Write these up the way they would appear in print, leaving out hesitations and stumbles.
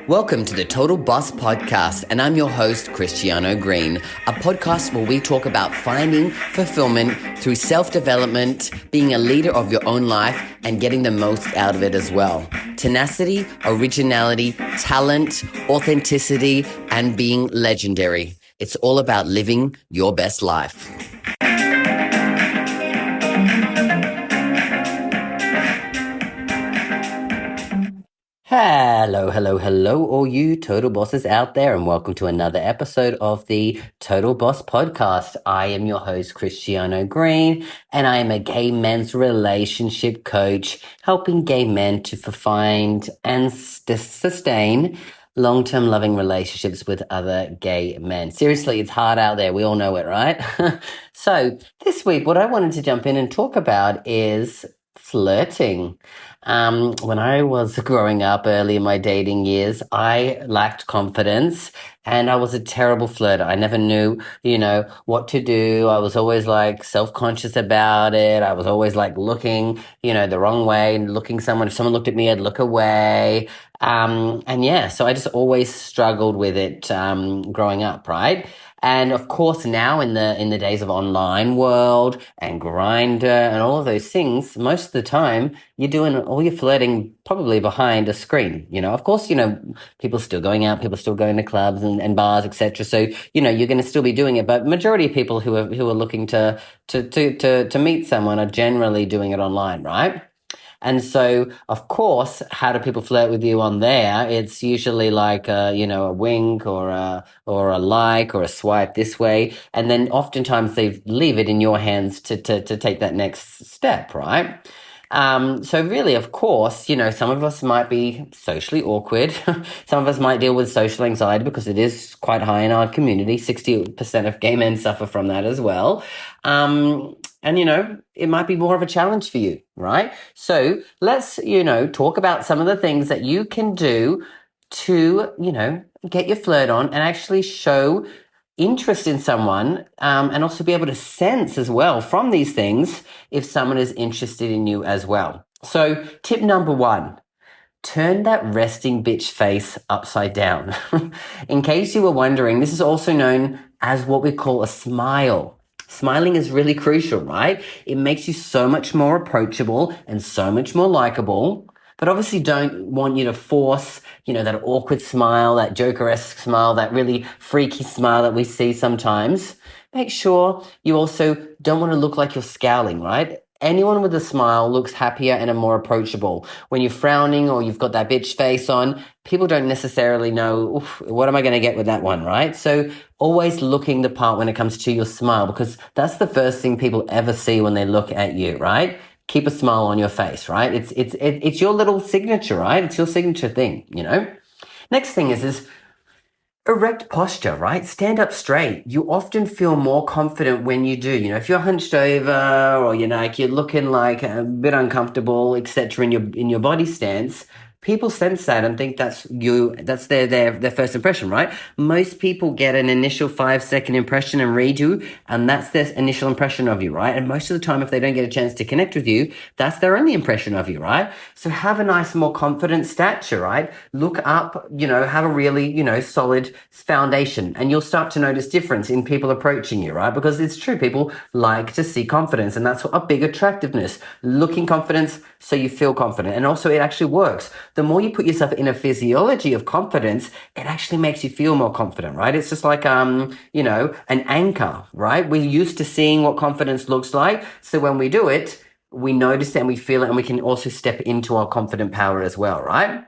Welcome to the Total Boss Podcast, and I'm your host, Christiano Green, a podcast where we talk about finding fulfillment through self-development, being a leader of your own life, and getting the most out of it as well. Tenacity, originality, talent, authenticity, and being legendary. It's all about living your best life. Hello, all you total bosses out there, and welcome to another episode of the Total Boss Podcast. I am your host, Christiano Green, and I am a gay men's relationship coach, helping gay men to find and sustain long-term loving relationships with other gay men. Seriously, it's hard out there. We all know it, right? So this week, what I wanted to jump in and talk about is flirting. When I was growing up early in my dating years, I lacked confidence and I was a terrible flirter. I never knew, what to do. I was always like self-conscious about it. I was always like looking, the wrong way and looking someone. If someone looked at me, I'd look away. So I just always struggled with it, growing up, right? And of course, now in the days of online world and Grindr and all of those things, most of the time you're doing all your flirting probably behind a screen. Of course, people still going out, people still going to clubs and bars, etc. So you're going to still be doing it, but majority of people who are looking to meet someone are generally doing it online, right? And so, of course, how do people flirt with you on there? It's usually like a wink or a like or a swipe this way, and then oftentimes they leave it in your hands to take that next step, right? So really, of course, some of us might be socially awkward. Some of us might deal with social anxiety because it is quite high in our community. 60% of gay men suffer from that as well. And it might be more of a challenge for you, right? So let's, talk about some of the things that you can do to, get your flirt on and actually show interest in someone, and also be able to sense as well from these things if someone is interested in you as well. So tip number 1, turn that resting bitch face upside down. In case you were wondering, this is also known as what we call a smile. Smiling is really crucial, right? It makes you so much more approachable and so much more likable. But obviously don't want you to force, that awkward smile, that Joker-esque smile, that really freaky smile that we see sometimes. Make sure you also don't want to look like you're scowling, right? Anyone with a smile looks happier and are more approachable. When you're frowning or you've got that bitch face on, people don't necessarily know, what am I going to get with that one, right? So always looking the part when it comes to your smile, because that's the first thing people ever see when they look at you, right? Keep a smile on your face, right? It's your little signature, right? It's your signature thing, Next thing is erect posture, right? Stand up straight. You often feel more confident when you do. If you're hunched over or you're looking like a bit uncomfortable, etc. in your body stance, people sense that and think that's you. That's their first impression, right? Most people get an initial 5-second impression and read you, and that's their initial impression of you, right? And most of the time, if they don't get a chance to connect with you, that's their only impression of you, right? So have a nice, more confident stature, right? Look up, have a really, solid foundation, and you'll start to notice difference in people approaching you, right? Because it's true, people like to see confidence, and that's a big attractiveness. Looking confidence, so you feel confident, and also it actually works. The more you put yourself in a physiology of confidence, it actually makes you feel more confident, right? It's just like, an anchor, right? We're used to seeing what confidence looks like. So when we do it, we notice it and we feel it, and we can also step into our confident power as well, right?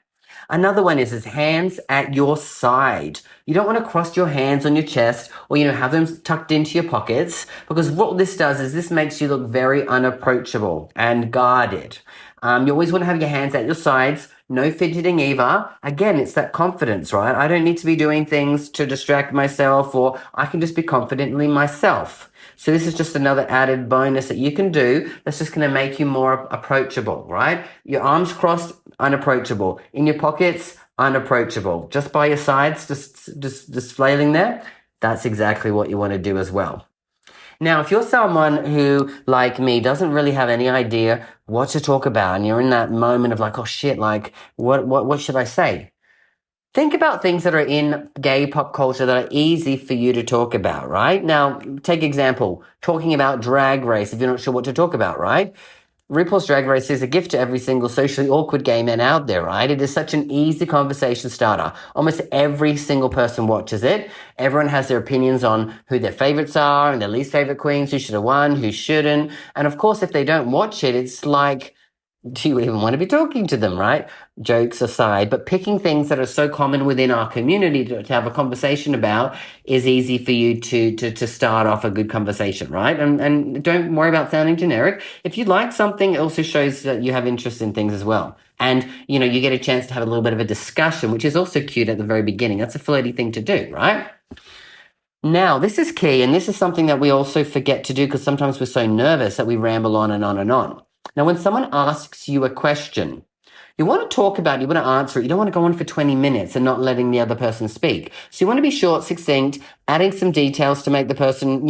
Another one is hands at your side. You don't want to cross your hands on your chest or, have them tucked into your pockets, because what this does is this makes you look very unapproachable and guarded. You always want to have your hands at your sides. No fidgeting either. Again, it's that confidence, right? I don't need to be doing things to distract myself, or I can just be confidently myself. So this is just another added bonus that you can do that's just going to make you more approachable, right? Your arms crossed, unapproachable. In your pockets, unapproachable. Just by your sides, just flailing there, that's exactly what you want to do as well. Now, if you're someone who, like me, doesn't really have any idea what to talk about, and you're in that moment of like, oh shit, like, what should I say? Think about things that are in gay pop culture that are easy for you to talk about, right? Now, take example, talking about Drag Race if you're not sure what to talk about, right? RuPaul's Drag Race is a gift to every single socially awkward gay man out there, right? It is such an easy conversation starter. Almost every single person watches it. Everyone has their opinions on who their favorites are and their least favorite queens, who should have won, who shouldn't. And of course, if they don't watch it, it's like, do you even want to be talking to them, right? Jokes aside, but picking things that are so common within our community to have a conversation about is easy for you to start off a good conversation, right? And don't worry about sounding generic. If you like something, it also shows that you have interest in things as well. And, you get a chance to have a little bit of a discussion, which is also cute at the very beginning. That's a flirty thing to do, right? Now, this is key, and this is something that we also forget to do because sometimes we're so nervous that we ramble on and on and on. Now, when someone asks you a question, you want to talk about it, you want to answer it. You don't want to go on for 20 minutes and not letting the other person speak. So you want to be short, succinct, adding some details to make the person,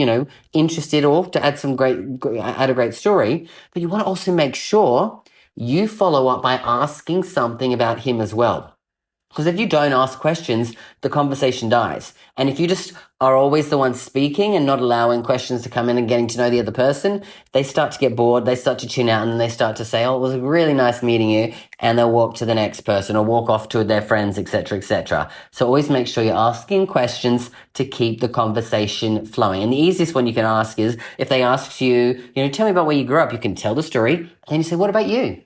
interested or to add add a great story. But you want to also make sure you follow up by asking something about him as well. Because if you don't ask questions, the conversation dies. And if you just are always the one speaking and not allowing questions to come in and getting to know the other person, they start to get bored, they start to tune out, and then they start to say, oh, it was really nice meeting you, and they'll walk to the next person or walk off to their friends, etc., etc. So always make sure you're asking questions to keep the conversation flowing. And the easiest one you can ask is if they ask you, tell me about where you grew up, you can tell the story, and then you say, what about you?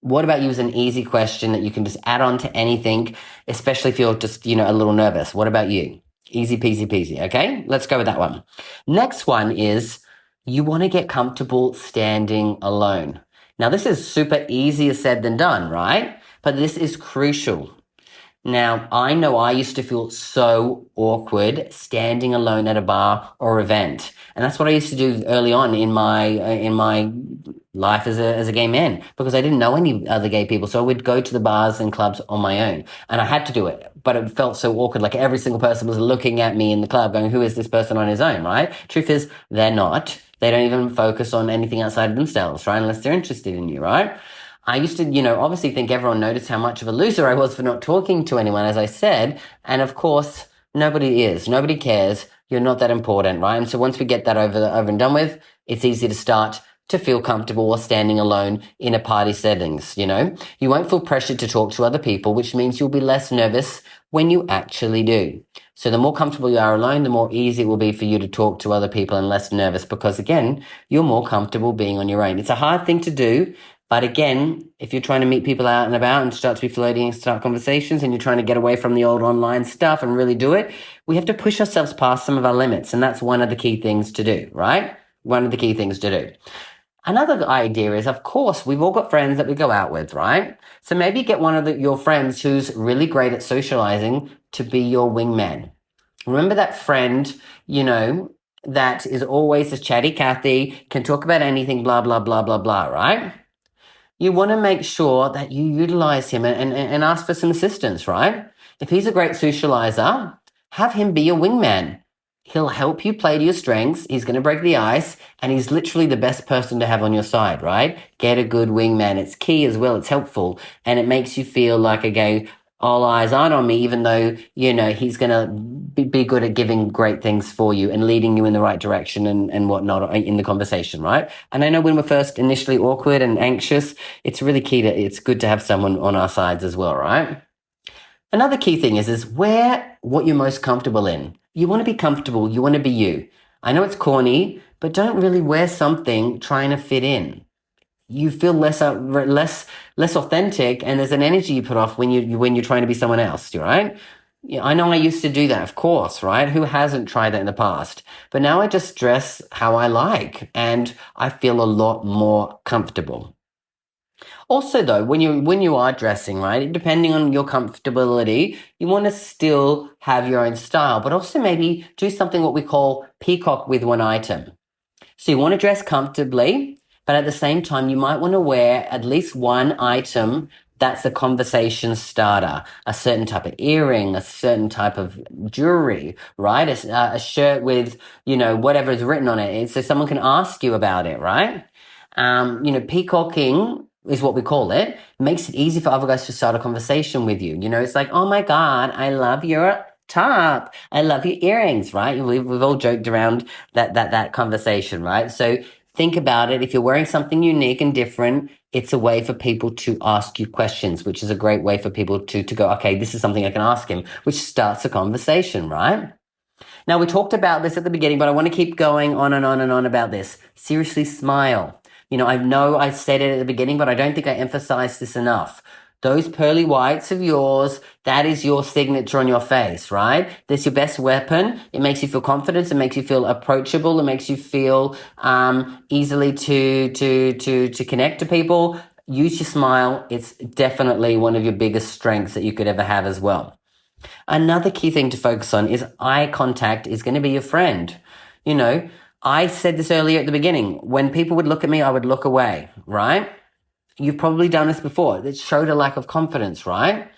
What about you is an easy question that you can just add on to anything, especially if you're just, a little nervous. What about you? Easy peasy peasy. Okay, let's go with that one. Next one is you want to get comfortable standing alone. Now, this is super easier said than done, right? But this is crucial. Now, I know I used to feel so awkward standing alone at a bar or event. And that's what I used to do early on in my life as a gay man, because I didn't know any other gay people. So I would go to the bars and clubs on my own, and I had to do it, but it felt so awkward. Like every single person was looking at me in the club going, who is this person on his own, right? Truth is, they're not. They don't even focus on anything outside of themselves, right? Unless they're interested in you, right? I used to, obviously think everyone noticed how much of a loser I was for not talking to anyone, as I said. And of course, nobody is. Nobody cares. You're not that important, right? And so once we get that over and done with, it's easy to start to feel comfortable while standing alone in a party settings, You won't feel pressured to talk to other people, which means you'll be less nervous when you actually do. So the more comfortable you are alone, the more easy it will be for you to talk to other people and less nervous because, again, you're more comfortable being on your own. It's a hard thing to do. But again, if you're trying to meet people out and about and start to be flirting and start conversations and you're trying to get away from the old online stuff and really do it, we have to push ourselves past some of our limits. And that's one of the key things to do, right? One of the key things to do. Another idea is, of course, we've all got friends that we go out with, right? So maybe get one of your friends who's really great at socializing to be your wingman. Remember that friend, that is always a chatty Cathy, can talk about anything, blah, blah, blah, blah, blah, right? You want to make sure that you utilize him and ask for some assistance, right? If he's a great socializer, have him be your wingman. He'll help you play to your strengths. He's going to break the ice, and he's literally the best person to have on your side, right? Get a good wingman. It's key as well. It's helpful, and it makes you feel like, okay, all eyes aren't on me, even though, he's going to be good at giving great things for you and leading you in the right direction and whatnot in the conversation, right? And I know when we're first initially awkward and anxious, it's really key it's good to have someone on our sides as well, right? Another key thing is wear what you're most comfortable in. You want to be comfortable. You want to be you. I know it's corny, but don't really wear something trying to fit in. You feel less authentic, and there's an energy you put off when you're trying to be someone else, right? Yeah, I know I used to do that, of course, right? Who hasn't tried that in the past? But now I just dress how I like, and I feel a lot more comfortable. Also, though, when you are dressing, right, depending on your comfortability, you want to still have your own style, but also maybe do something what we call peacock with one item. So you want to dress comfortably, but at the same time, you might want to wear at least one item that's a conversation starter, a certain type of earring, a certain type of jewelry, right? A shirt with, whatever is written on it. So someone can ask you about it, right? Peacocking is what we call it. It makes it easy for other guys to start a conversation with you. You know, it's like, oh my God, I love your top. I love your earrings, right? We've all joked around that conversation, right? So think about it. If you're wearing something unique and different, it's a way for people to ask you questions, which is a great way for people to go, okay, this is something I can ask him, which starts a conversation, right? Now, we talked about this at the beginning, but I want to keep going on and on and on about this. Seriously, smile. You know I said it at the beginning, but I don't think I emphasized this enough. Those pearly whites of yours, that is your signature on your face, right? That's your best weapon. It makes you feel confident. It makes you feel approachable. It makes you feel easily to connect to people. Use your smile. It's definitely one of your biggest strengths that you could ever have as well. Another key thing to focus on is eye contact is going to be your friend. You know, I said this earlier at the beginning. When people would look at me, I would look away, right? You've probably done this before. It showed a lack of confidence, right?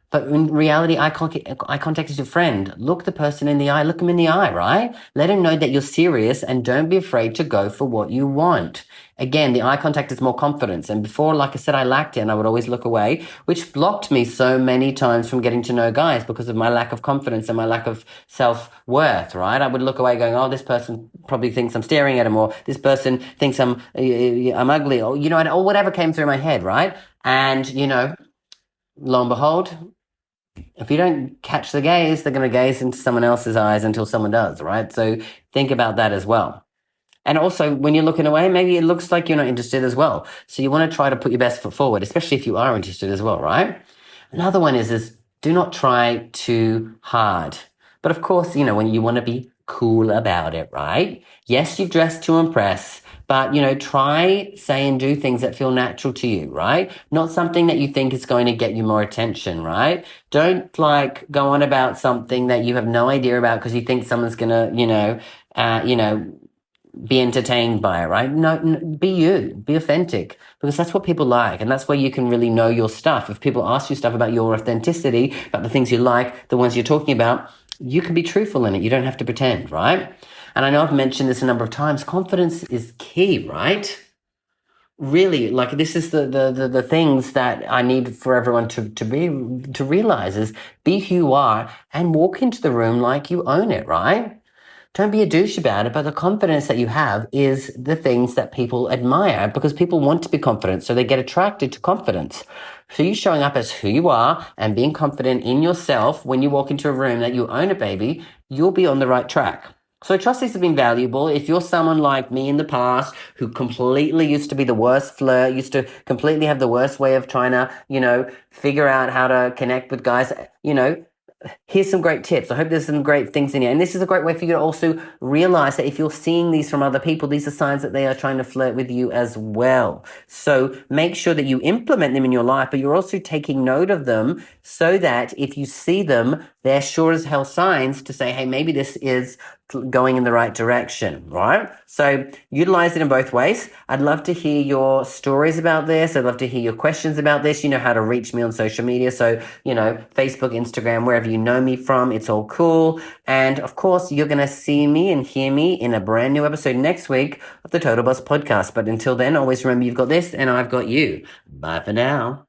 But in reality, eye contact is your friend. Look the person in the eye. Look them in the eye, right? Let them know that you're serious and don't be afraid to go for what you want. Again, the eye contact is more confidence. And before, like I said, I lacked it and I would always look away, which blocked me so many times from getting to know guys because of my lack of confidence and my lack of self-worth, right? I would look away going, oh, this person probably thinks I'm staring at him, or this person thinks I'm ugly, or, you know, or whatever came through my head, right? And, you know, lo and behold, if you don't catch the gaze, they're going to gaze into someone else's eyes until someone does, right? So think about that as well. And also, when you're looking away, maybe it looks like you're not interested as well. So you want to try to put your best foot forward, especially if you are interested as well, right? Another one is do not try too hard. But of course, you know, when you want to be cool about it, right? Yes, you've dressed to impress, but, you know, try, say, and do things that feel natural to you, right? Not something that you think is going to get you more attention, right? Don't like go on about something that you have no idea about because you think someone's going to, be entertained by it, right? No, be you, be authentic, because that's what people like. And that's where you can really know your stuff. If people ask you stuff about your authenticity, about the things you like, the ones you're talking about, you can be truthful in it. You don't have to pretend, right? And I know I've mentioned this a number of times. Confidence is key, right? Really, like this is the things that I need for everyone to realize is be who you are and walk into the room like you own it, right? Don't be a douche about it, but the confidence that you have is the things that people admire because people want to be confident, so they get attracted to confidence. So you showing up as who you are and being confident in yourself when you walk into a room that you own it, baby, you'll be on the right track. So I trust these have been valuable. If you're someone like me in the past who completely used to be the worst flirt, used to completely have the worst way of trying to, you know, figure out how to connect with guys, you know, here's some great tips. I hope there's some great things in here. And this is a great way for you to also realize that if you're seeing these from other people, these are signs that they are trying to flirt with you as well. So make sure that you implement them in your life, but you're also taking note of them so that if you see them, they're sure as hell signs to say, hey, maybe this is going in the right direction, right? So utilize it in both ways. I'd love to hear your stories about this. I'd love to hear your questions about this. You know how to reach me on social media. So, you know, Facebook, Instagram, wherever you know me from, it's all cool. And of course, you're going to see me and hear me in a brand new episode next week of the Total Boss Podcast. But until then, always remember you've got this and I've got you. Bye for now.